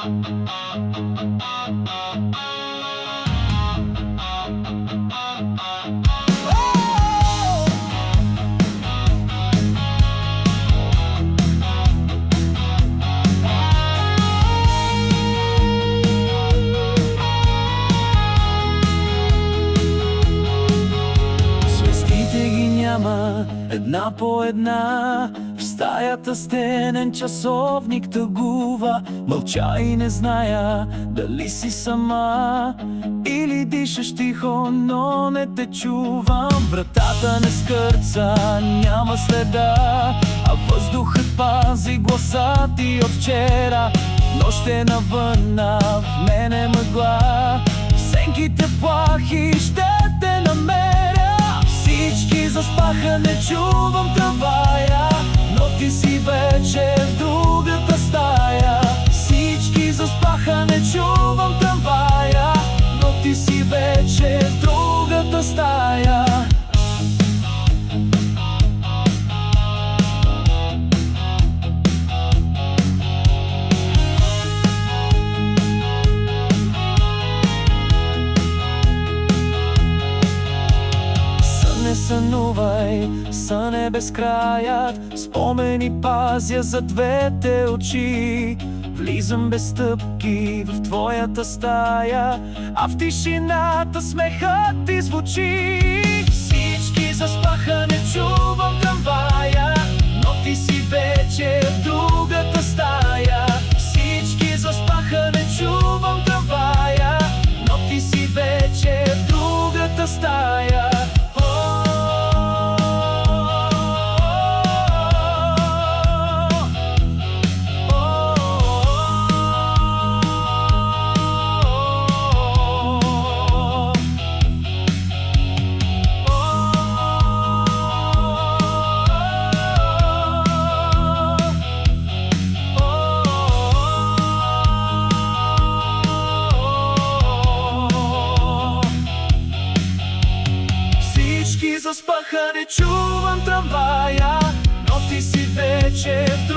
Звездите ги няма една по една, в стаята стенен часовник тъгува. Мълча и не зная дали си сама или дишаш тихо, но не те чувам. Вратата не скърца, няма следа, а въздухът пази гласа ти от вчера. Нощ е навън, а в мене мъгла, в сенките плахи ще те намеря. Всички заспаха, не чувам трамвая, но ти си вече в другата стая. Всички заспаха, не чувам трамвая, но ти си вече в другата стая. Не сънувай, сън е безкраят, спомени пазя за двете очи. Влизам без стъпки в твоята стая, а в тишината смехът ти звучи. Всички заспаха, не чувам трамвая, но ти си вече в другата стая. Всички заспаха, не чувам трамвая, но ти си вече в другата стая. Заспаха, не чувам трамвая, но ти си вече в